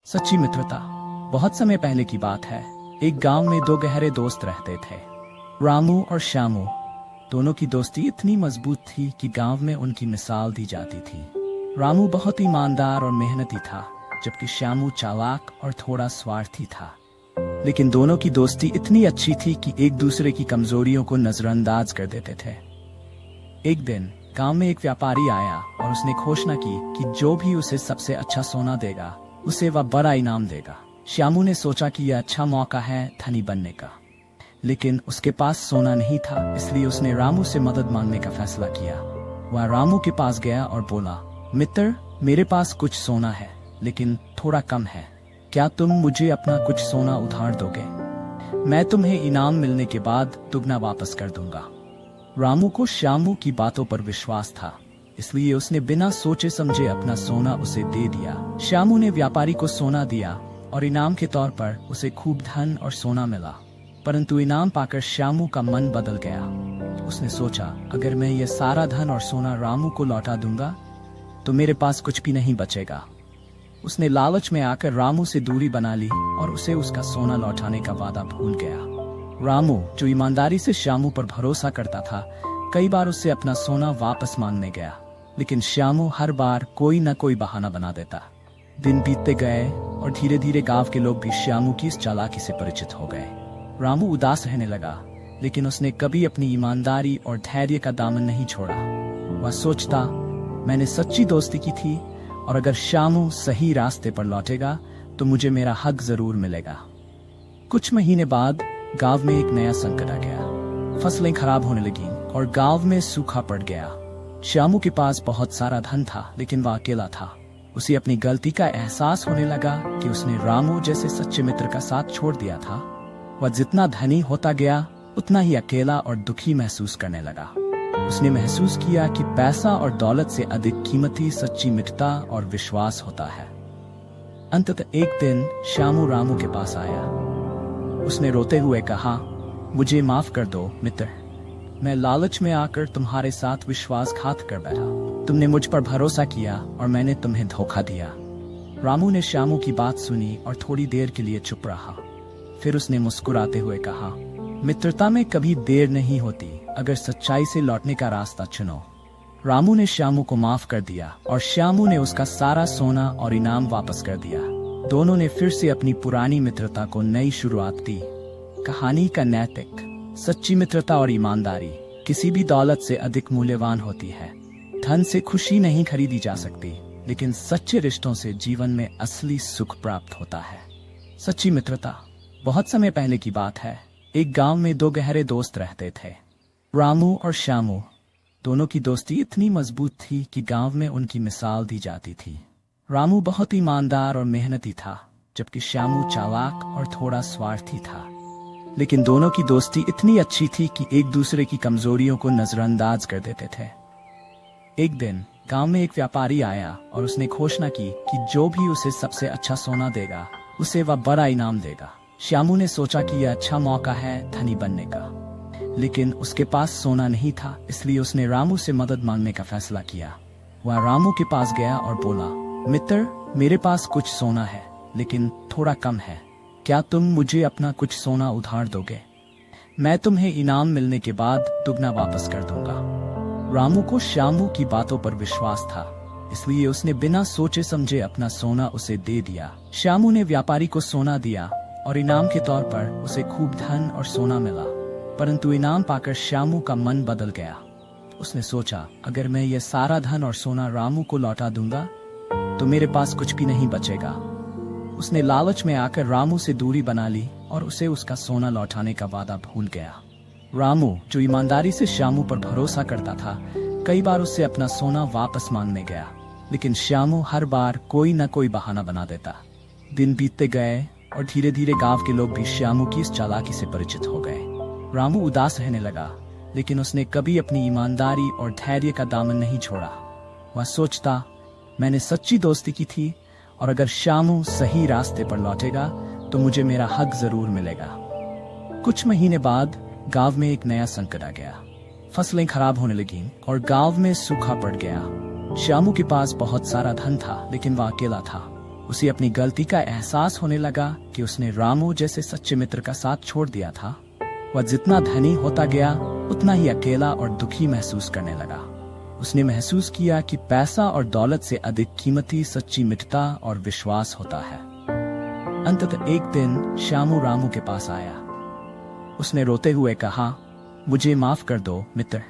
सच्ची मित्रता। बहुत समय पहले की बात है। एक गांव में दो गहरे दोस्त रहते थे, रामू और श्यामू। दोनों की दोस्ती इतनी मजबूत थी कि गांव में उनकी मिसाल दी जाती थी। रामू बहुत ईमानदार और मेहनती था, जबकि श्यामू चालाक और थोड़ा स्वार्थी था। लेकिन दोनों की दोस्ती इतनी अच्छी थी कि एक दूसरे की कमजोरियों को नजरअंदाज कर देते थे। एक दिन गांव में एक व्यापारी आया और उसने घोषणा की कि जो भी उसे सबसे अच्छा सोना देगा उसे वह बड़ा इनाम देगा। श्यामू ने सोचा कि यह अच्छा मौका है धनी बनने का, लेकिन उसके पास सोना नहीं था, इसलिए उसने रामू से मदद मांगने का फैसला किया। वह रामू के पास गया और बोला, मित्र, मेरे पास कुछ सोना है, लेकिन थोड़ा कम है। क्या तुम मुझे अपना कुछ सोना उधार दोगे? मैं तुम्हें इनाम मिलने के बाद दुगना वापस कर दूंगा। रामू को श्यामू की बातों पर विश्वास था, इसलिए उसने बिना सोचे समझे अपना सोना उसे दे दिया। श्यामू ने व्यापारी को सोना दिया और इनाम के तौर पर उसे खूब धन और सोना मिला। परंतु इनाम पाकर श्यामू का मन बदल गया। उसने सोचा, अगर मैं ये सारा धन और सोना रामू को लौटा दूंगा तो मेरे पास कुछ भी नहीं बचेगा। उसने लालच में आकर रामू से दूरी बना ली और उसे उसका सोना लौटाने का वादा भूल गया। रामू, जो ईमानदारी से श्यामू पर भरोसा करता था, कई बार उससे अपना सोना वापस मांगने गया, लेकिन श्यामू हर बार कोई न कोई बहाना बना देता। दिन बीतते गए और धीरे धीरे गांव के लोग भी श्यामू की इस चालाकी से परिचित हो गए। रामू उदास रहने लगा, लेकिन उसने कभी अपनी ईमानदारी और धैर्य का दामन नहीं छोड़ा। वह सोचता, मैंने सच्ची दोस्ती की थी और अगर श्यामू सही रास्ते पर लौटेगा तो मुझे मेरा हक जरूर मिलेगा। कुछ महीने बाद गांव में एक नया संकट आ गया। फसलें खराब होने लगीं और गांव में सूखा पड़ गया। श्यामू के पास बहुत सारा धन था, लेकिन वह अकेला था। उसे अपनी गलती का एहसास होने लगा कि उसने रामू जैसे सच्चे मित्र का साथ छोड़ दिया था। वह जितना धनी होता गया उतना ही अकेला और दुखी महसूस करने लगा। उसने महसूस किया कि पैसा और दौलत से अधिक कीमती सच्ची मित्रता और विश्वास होता है। अंततः एक दिन श्यामू रामू के पास आया। उसने रोते हुए कहा, मुझे माफ कर दो मित्र, मैं लालच में आकर तुम्हारे साथ विश्वासघात कर बैठा। तुमने मुझ पर भरोसा किया और मैंने तुम्हें धोखा दिया। रामू ने श्यामू की बात सुनी और थोड़ी देर के लिए चुप रहा। फिर उसने मुस्कुराते हुए कहा, मित्रता में कभी देर नहीं होती, अगर सच्चाई से लौटने का रास्ता चुनो। रामू ने श्यामू को माफ कर दिया और श्यामू ने उसका सारा सोना और इनाम वापस कर दिया। दोनों ने फिर से अपनी पुरानी मित्रता को नई शुरुआत दी। कहानी का नैतिक: सच्ची मित्रता और ईमानदारी किसी भी दौलत से अधिक मूल्यवान होती है। धन से खुशी नहीं खरीदी जा सकती, लेकिन सच्चे रिश्तों से जीवन में असली सुख प्राप्त होता है। सच्ची मित्रता। बहुत समय पहले की बात है। एक गांव में दो गहरे दोस्त रहते थे, रामू और श्यामू। दोनों की दोस्ती इतनी मजबूत थी कि गांव में उनकी मिसाल दी जाती थी। रामू बहुत ईमानदार और मेहनती था, जबकि श्यामू चालाक और थोड़ा स्वार्थी था। लेकिन दोनों की दोस्ती इतनी अच्छी थी कि एक दूसरे की कमजोरियों को नजरअंदाज कर देते थे। एक दिन गांव में एक व्यापारी आया और उसने घोषणा की कि जो भी उसे सबसे अच्छा सोना देगा उसे वह बड़ा इनाम देगा। श्यामू ने सोचा कि यह अच्छा मौका है धनी बनने का, लेकिन उसके पास सोना नहीं था, इसलिए उसने रामू से मदद मांगने का फैसला किया। वह रामू के पास गया और बोला, मित्र, मेरे पास कुछ सोना है, लेकिन थोड़ा कम है। क्या तुम मुझे अपना कुछ सोना उधार दोगे? मैं तुम्हें इनाम मिलने के बाद दुगना वापस कर दूंगा। रामू को श्यामू की बातों पर विश्वास था, इसलिए उसने बिना सोचे समझे अपना सोना उसे दे दिया। श्यामू ने व्यापारी को सोना दिया और इनाम के तौर पर उसे खूब धन और सोना मिला। परंतु इनाम पाकर श्यामू का मन बदल गया। उसने सोचा, अगर मैं ये सारा धन और सोना रामू को लौटा दूंगा तो मेरे पास कुछ भी नहीं बचेगा। उसने लालच में आकर रामू से दूरी बना ली और उसे उसका सोना लौटाने का वादा भूल गया। रामू, जो ईमानदारी से श्यामू पर भरोसा करता था, कई बार उससे अपना सोना वापस मांगने गया, लेकिन श्यामू हर बार कोई न कोई बहाना बना देता। दिन बीतते गए और धीरे धीरे गांव के लोग भी श्यामू की इस चालाकी से परिचित हो गए। रामू उदास रहने लगा, लेकिन उसने कभी अपनी ईमानदारी और धैर्य का दामन नहीं छोड़ा। वह सोचता, मैंने सच्ची दोस्ती की थी और अगर श्यामू सही रास्ते पर लौटेगा तो मुझे मेरा हक जरूर मिलेगा। कुछ महीने बाद गांव में एक नया संकट आ गया। फसलें खराब होने लगीं और गांव में सूखा पड़ गया। श्यामू के पास बहुत सारा धन था, लेकिन वह अकेला था। उसे अपनी गलती का एहसास होने लगा कि उसने रामू जैसे सच्चे मित्र का साथ छोड़ दिया था। वह जितना धनी होता गया उतना ही अकेला और दुखी महसूस करने लगा। उसने महसूस किया कि पैसा और दौलत से अधिक कीमती सच्ची मित्रता और विश्वास होता है। अंततः एक दिन श्यामू रामू के पास आया। उसने रोते हुए कहा, मुझे माफ कर दो मित्र,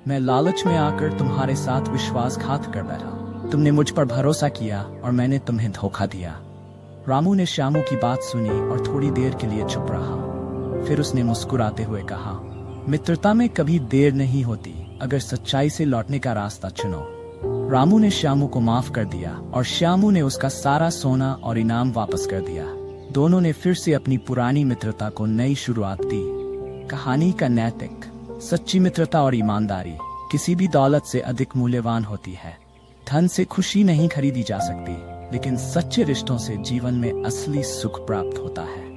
मैं लालच में आकर तुम्हारे साथ विश्वासघात कर बैठा। तुमने मुझ पर भरोसा किया और मैंने तुम्हें धोखा दिया। रामू ने श्यामू की बात सुनी और थोड़ी देर के लिए चुप रहा। फिर उसने मुस्कुराते हुए कहा, मित्रता में कभी देर नहीं होती, अगर सच्चाई से लौटने का रास्ता चुनो। रामू ने श्यामू को माफ कर दिया और श्यामू ने उसका सारा सोना और इनाम वापस कर दिया। दोनों ने फिर से अपनी पुरानी मित्रता को नई शुरुआत दी। कहानी का नैतिक: सच्ची मित्रता और ईमानदारी किसी भी दौलत से अधिक मूल्यवान होती है। धन से खुशी नहीं खरीदी जा सकती, लेकिन सच्चे रिश्तों से जीवन में असली सुख प्राप्त होता है।